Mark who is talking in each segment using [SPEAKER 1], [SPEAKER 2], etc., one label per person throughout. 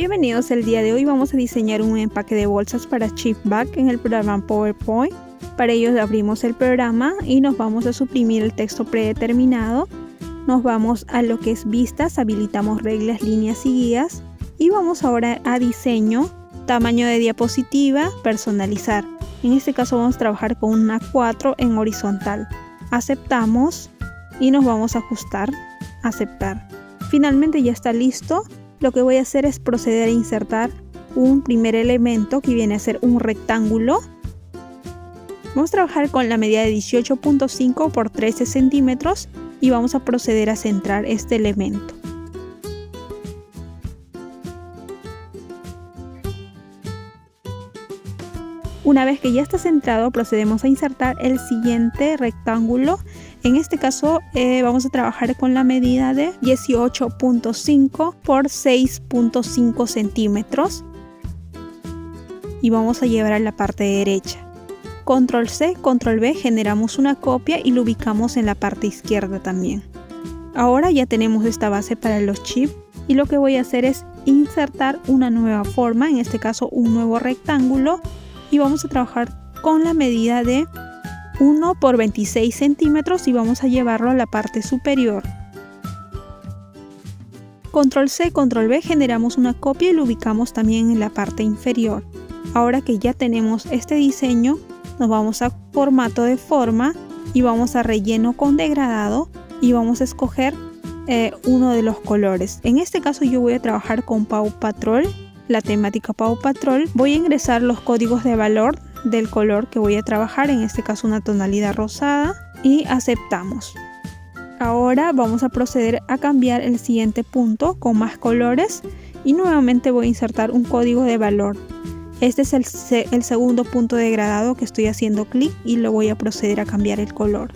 [SPEAKER 1] Bienvenidos, el día de hoy vamos a diseñar un empaque de bolsas para Chip Bag en el programa PowerPoint. Para ello abrimos el programa y nos vamos a suprimir el texto predeterminado. Nos vamos a lo que es vistas, habilitamos reglas, líneas y guías. Y vamos ahora a diseño, tamaño de diapositiva, personalizar. En este caso vamos a trabajar con una 4 en horizontal. Aceptamos y nos vamos a ajustar, aceptar. Finalmente ya está listo. Lo que voy a hacer es proceder a insertar un primer elemento que viene a ser un rectángulo. Vamos a trabajar con la medida de 18.5 por 13 centímetros y vamos a proceder a centrar este elemento. Una vez que ya está centrado, procedemos a insertar el siguiente rectángulo. En este caso vamos a trabajar con la medida de 18.5 por 6.5 centímetros y vamos a llevar a la parte derecha. Control C, Control V, generamos una copia y lo ubicamos en la parte izquierda también. Ahora ya tenemos esta base para los chips y lo que voy a hacer es insertar una nueva forma, en este caso un nuevo rectángulo, y vamos a trabajar con la medida de 1 por 26 centímetros y vamos a llevarlo a la parte superior. Control C, Control V, generamos una copia y lo ubicamos también en la parte inferior. Ahora que ya tenemos este diseño, nos vamos a formato de forma y vamos a relleno con degradado y vamos a escoger uno de los colores. En este caso yo voy a trabajar con Paw Patrol, la temática Paw Patrol. Voy a ingresar los códigos de valor del color que voy a trabajar, en este caso una tonalidad rosada, y aceptamos. Ahora vamos a proceder a cambiar el siguiente punto con más colores y nuevamente voy a insertar un código de valor. Este es el segundo punto degradado que estoy haciendo clic y lo voy a proceder a cambiar el color.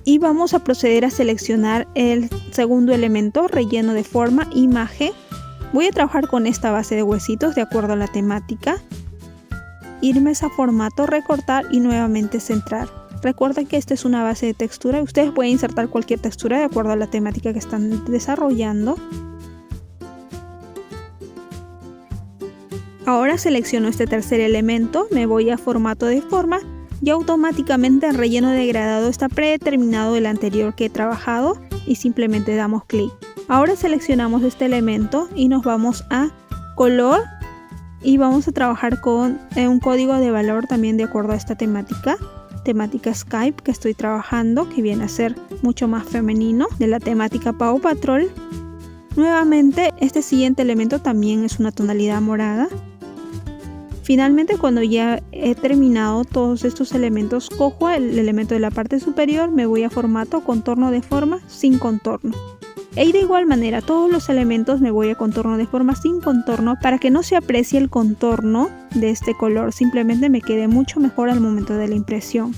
[SPEAKER 1] Y vamos a proceder a seleccionar el segundo elemento, relleno de forma, imagen. Voy a trabajar con esta base de huesitos de acuerdo a la temática. Irme a formato, recortar y nuevamente centrar. Recuerden que esta es una base de textura. Ustedes pueden insertar cualquier textura de acuerdo a la temática que están desarrollando. Ahora selecciono este tercer elemento, me voy a formato de forma y automáticamente el relleno degradado está predeterminado del anterior que he trabajado y simplemente damos clic. Ahora seleccionamos este elemento y nos vamos a color y vamos a trabajar con un código de valor también de acuerdo a esta temática Skype que estoy trabajando, que viene a ser mucho más femenino, de la temática Paw Patrol. Nuevamente este siguiente elemento también es una tonalidad morada. Finalmente, cuando ya he terminado todos estos elementos, cojo el elemento de la parte superior, me voy a formato, contorno de forma, sin contorno. Y de igual manera, todos los elementos me voy a contorno de forma sin contorno para que no se aprecie el contorno de este color, simplemente me quede mucho mejor al momento de la impresión.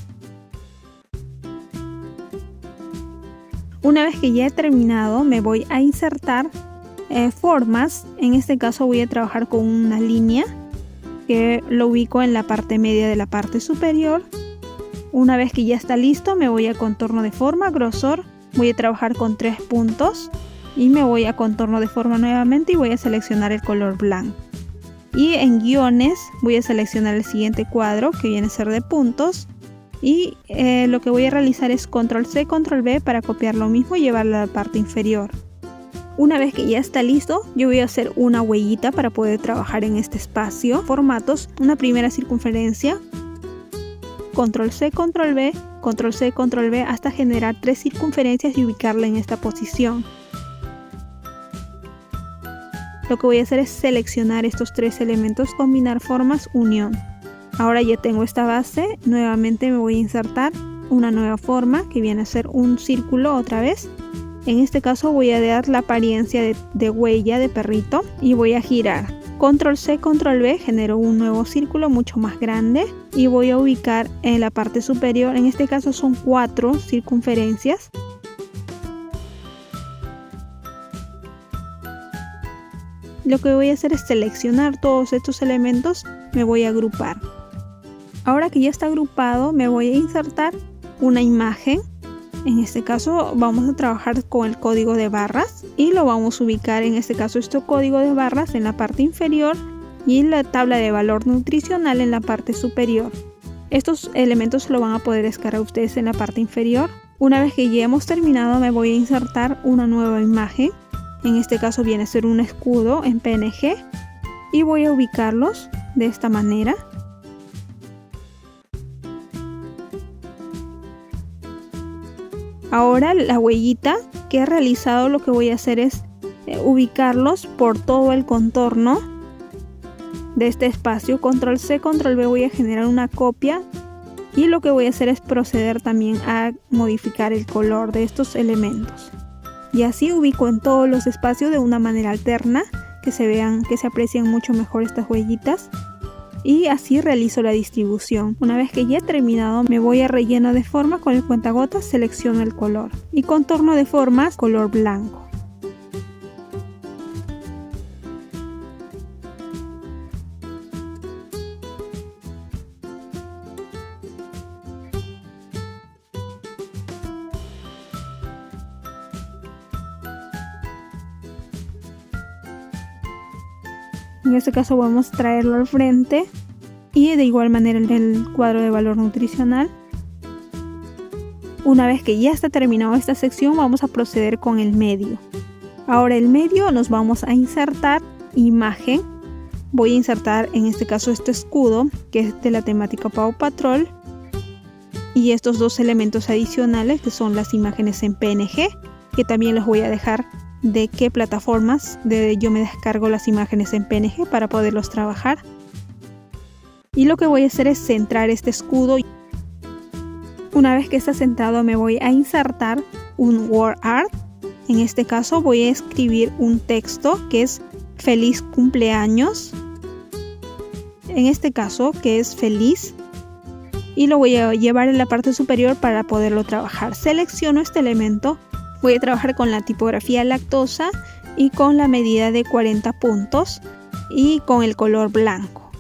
[SPEAKER 1] Una vez que ya he terminado, me voy a insertar formas. En este caso voy a trabajar con una línea que lo ubico en la parte media de la parte superior. Una vez que ya está listo, me voy a contorno de forma, grosor, voy a trabajar con 3 puntos y me voy a contorno de forma nuevamente y voy a seleccionar el color blanco. Y en guiones voy a seleccionar el siguiente cuadro que viene a ser de puntos y lo que voy a realizar es Control C, Control V para copiar lo mismo y llevarlo a la parte inferior. Una vez que ya está listo, yo voy a hacer una huellita para poder trabajar en este espacio. Formatos, una primera circunferencia, Control C, Control V, Control C, Control V hasta generar 3 circunferencias y ubicarla en esta posición. Lo que voy a hacer es seleccionar estos 3 elementos, combinar formas, unión. Ahora ya tengo esta base, nuevamente me voy a insertar una nueva forma que viene a ser un círculo otra vez. En este caso voy a dar la apariencia de huella de perrito y voy a girar. Control C, Control V, genero un nuevo círculo mucho más grande y voy a ubicar en la parte superior, en este caso son 4 circunferencias. Lo que voy a hacer es seleccionar todos estos elementos, me voy a agrupar. Ahora que ya está agrupado, me voy a insertar una imagen En este caso vamos a trabajar con el código de barras y lo vamos a ubicar, en este caso este código de barras, en la parte inferior y la tabla de valor nutricional en la parte superior. Estos elementos lo van a poder descargar ustedes en la parte inferior. Una vez que ya hemos terminado, me voy a insertar una nueva imagen. En este caso viene a ser un escudo en PNG y voy a ubicarlos de esta manera. Ahora la huellita que he realizado, lo que voy a hacer es ubicarlos por todo el contorno de este espacio. Control C, Control V, voy a generar una copia y lo que voy a hacer es proceder también a modificar el color de estos elementos. Y así ubico en todos los espacios de una manera alterna, que se vean, que se aprecien mucho mejor estas huellitas. Y así realizo la distribución. Una vez que ya he terminado, me voy a relleno de forma con el cuentagotas, selecciono el color y contorno de formas color blanco. En este caso vamos a traerlo al frente y de igual manera el cuadro de valor nutricional. Una vez que ya está terminado esta sección, vamos a proceder con el medio. Ahora el medio nos vamos a insertar imagen. Voy a insertar en este caso este escudo que es de la temática Paw Patrol y estos dos elementos adicionales que son las imágenes en PNG, que también les voy a dejar de qué plataformas yo me descargo las imágenes en PNG para poderlos trabajar. Y lo que voy a hacer es centrar este escudo. Una vez que está centrado, me voy a insertar un word art. En este caso voy a escribir un texto que es feliz cumpleaños, en este caso que es feliz, y lo voy a llevar en la parte superior para poderlo trabajar. Selecciono este elemento. Voy a trabajar con la tipografía lactosa y con la medida de 40 puntos y con el color blanco.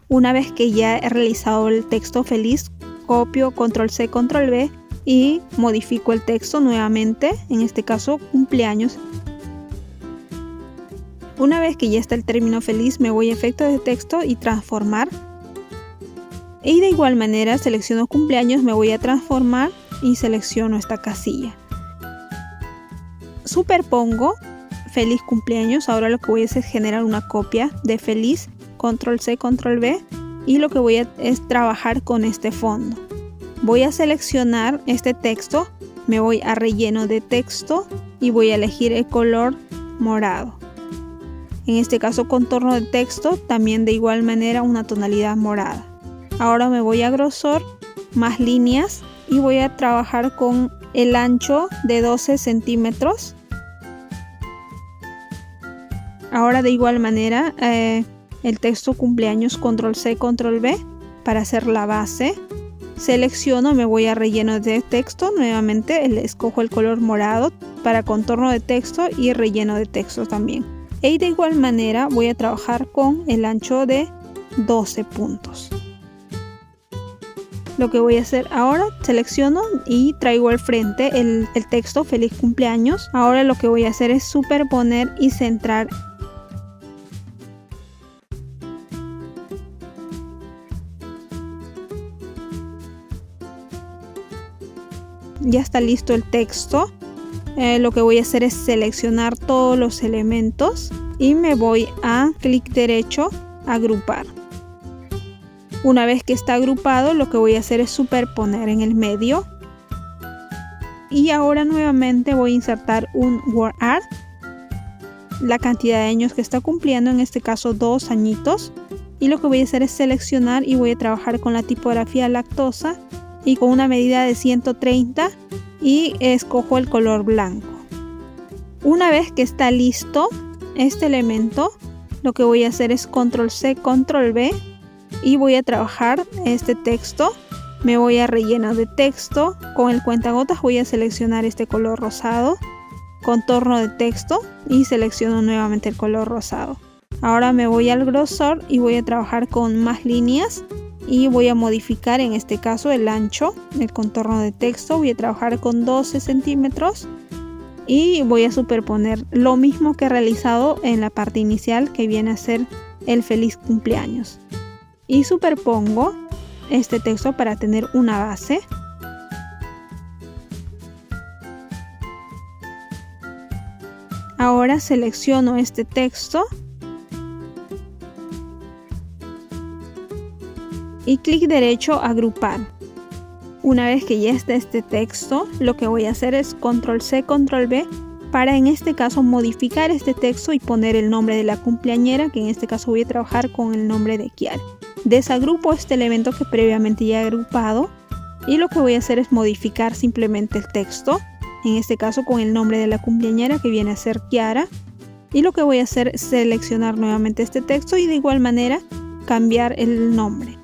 [SPEAKER 1] Una vez que ya he realizado el texto feliz, copio Control C, Control V y modifico el texto nuevamente, en este caso cumpleaños. Una vez que ya está el término feliz, me voy a efectos de texto y transformar. Y de igual manera selecciono cumpleaños, me voy a transformar y selecciono esta casilla. Superpongo feliz cumpleaños. Ahora lo que voy a hacer es generar una copia de feliz, Control C, Control V, y lo que voy a es trabajar con este fondo. Voy a seleccionar este texto, me voy a relleno de texto y voy a elegir el color morado. En este caso contorno de texto, también de igual manera una tonalidad morada. Ahora me voy a grosor, más líneas y voy a trabajar con el ancho de 12 centímetros. Ahora de igual manera el texto cumpleaños, Control C, Control V para hacer la base. Selecciono, me voy a relleno de texto, nuevamente escojo el color morado para contorno de texto y relleno de texto también. Y de igual manera voy a trabajar con el ancho de 12 puntos. Lo que voy a hacer ahora, selecciono y traigo al frente el texto feliz cumpleaños. Ahora lo que voy a hacer es superponer y centrar. Ya está listo el texto. Lo que voy a hacer es seleccionar todos los elementos y me voy a clic derecho, agrupar. Una vez que está agrupado, lo que voy a hacer es superponer en el medio. Y ahora nuevamente voy a insertar un word art. La cantidad de años que está cumpliendo, en este caso 2 añitos. Y lo que voy a hacer es seleccionar y voy a trabajar con la tipografía lactosa y con una medida de 130 y escojo el color blanco. Una vez que está listo este elemento, lo que voy a hacer es Control C, Control V y voy a trabajar este texto. Me voy a relleno de texto, con el cuentagotas voy a seleccionar este color rosado, contorno de texto y selecciono nuevamente el color rosado. Ahora me voy al grosor y voy a trabajar con más líneas y voy a modificar en este caso el ancho del contorno de texto. Voy a trabajar con 12 centímetros y voy a superponer lo mismo que he realizado en la parte inicial, que viene a ser el feliz cumpleaños, y superpongo este texto para tener una base. Ahora selecciono este texto y clic derecho agrupar. Una vez que ya está este texto, lo que voy a hacer es control C, control V para en este caso modificar este texto y poner el nombre de la cumpleañera, que en este caso voy a trabajar con el nombre de Kiara. Desagrupo este elemento que previamente ya he agrupado y lo que voy a hacer es modificar simplemente el texto, en este caso con el nombre de la cumpleañera, que viene a ser Kiara, y lo que voy a hacer es seleccionar nuevamente este texto y de igual manera cambiar el nombre.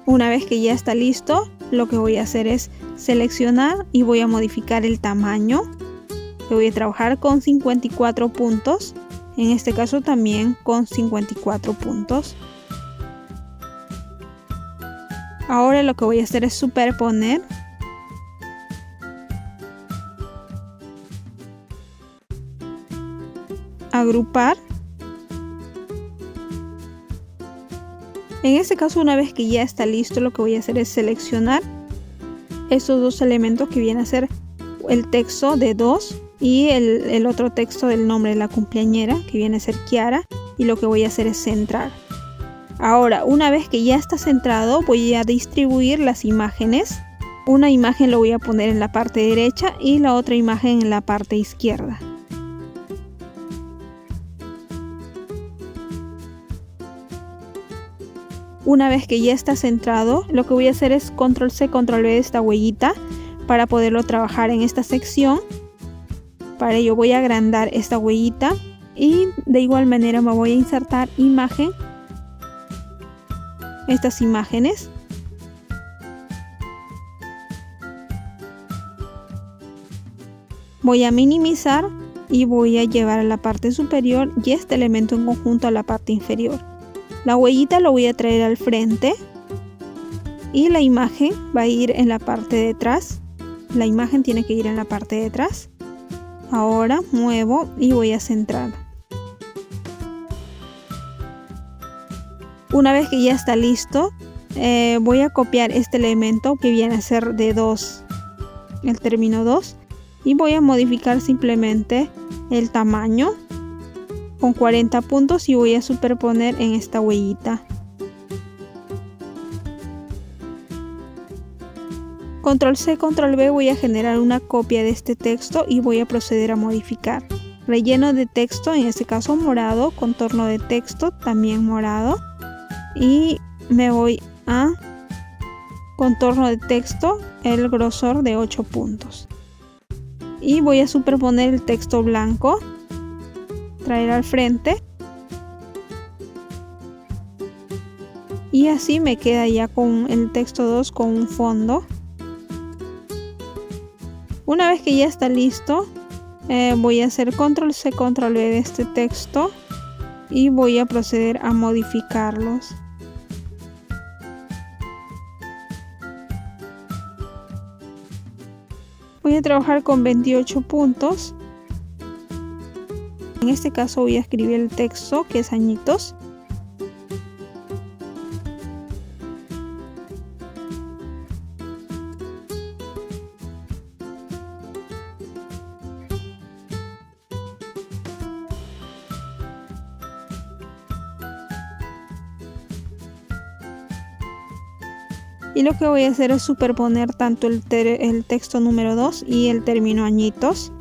[SPEAKER 1] Una vez que ya está listo, lo que voy a hacer es seleccionar y voy a modificar el tamaño, que voy a trabajar con 54 puntos, en este caso también con 54 puntos. Ahora lo que voy a hacer es superponer, agrupar. En este caso, una vez que ya está listo, lo que voy a hacer es seleccionar estos dos elementos, que viene a ser el texto de 2 y el otro texto del nombre de la cumpleañera, que viene a ser Kiara, y lo que voy a hacer es centrar. Ahora, una vez que ya está centrado, voy a distribuir las imágenes. Una imagen lo voy a poner en la parte derecha y la otra imagen en la parte izquierda. Una vez que ya está centrado, lo que voy a hacer es control C, control V de esta huellita para poderlo trabajar en esta sección. Para ello voy a agrandar esta huellita y de igual manera me voy a insertar imagen, estas imágenes. Voy a minimizar y voy a llevar a la parte superior y este elemento en conjunto a la parte inferior. La huellita lo voy a traer al frente y la imagen va a ir en la parte de atrás. La imagen tiene que ir en la parte de atrás. Ahora muevo y voy a centrar. Una vez que ya está listo, voy a copiar este elemento que viene a ser de 2, el término 2, y voy a modificar simplemente el tamaño con 40 puntos y voy a superponer en esta huellita. Control C, control V, voy a generar una copia de este texto y voy a proceder a modificar. Relleno de texto, en este caso morado, contorno de texto también morado, y me voy a contorno de texto, el grosor de 8 puntos. Y voy a superponer el texto blanco, traer al frente y así me queda ya con el texto 2 con un fondo. Una vez que ya está listo, voy a hacer control C, control V de este texto y voy a proceder a modificarlos. Voy a trabajar con 28 puntos. En este caso voy a escribir el texto, que es añitos. Y lo que voy a hacer es superponer tanto el texto número 2 y el término añitos.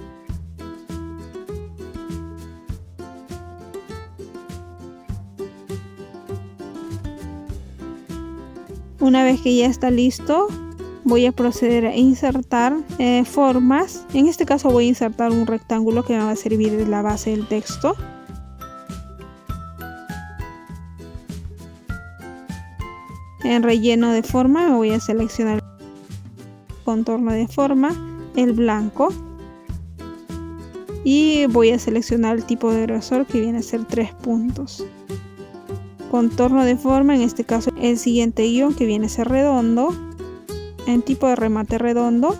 [SPEAKER 1] Una vez que ya está listo, voy a proceder a insertar formas. En este caso voy a insertar un rectángulo que me va a servir de la base del texto. En relleno de forma me voy a seleccionar el contorno de forma, el blanco, y voy a seleccionar el tipo de grosor, que viene a ser 3 puntos. contorno de forma, en este caso el siguiente guión que viene a ser redondo, en tipo de remate redondo.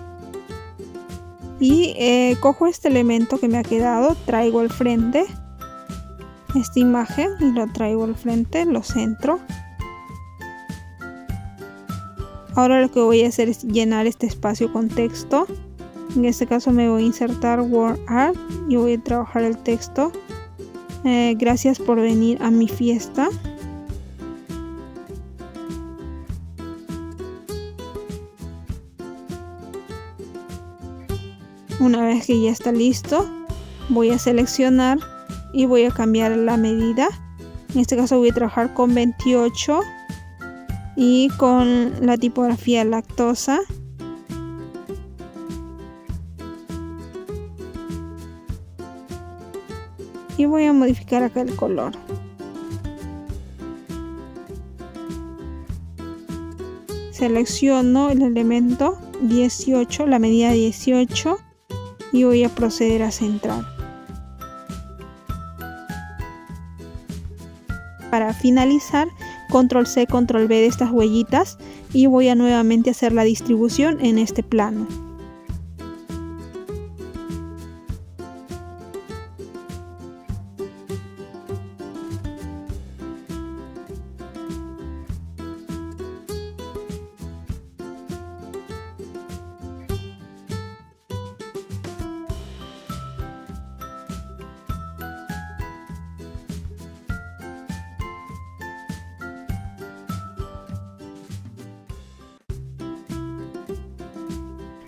[SPEAKER 1] Y cojo este elemento que me ha quedado, traigo al frente esta imagen y lo traigo al frente, lo centro. Ahora lo que voy a hacer es llenar este espacio con texto. En este caso me voy a insertar Word Art y voy a trabajar el texto. Gracias por venir a mi fiesta. Una vez que ya está listo, voy a seleccionar y voy a cambiar la medida. En este caso voy a trabajar con 28 y con la tipografía lactosa. Y voy a modificar acá el color. Selecciono el elemento 18, la medida 18. Y voy a proceder a centrar. Para finalizar, control C, control V de estas huellitas y voy a nuevamente hacer la distribución en este plano.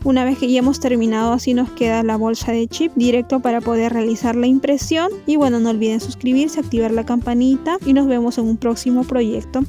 [SPEAKER 1] Una vez que ya hemos terminado, así nos queda la bolsa de chip directo para poder realizar la impresión. Y bueno, no olviden suscribirse, activar la campanita y nos vemos en un próximo proyecto.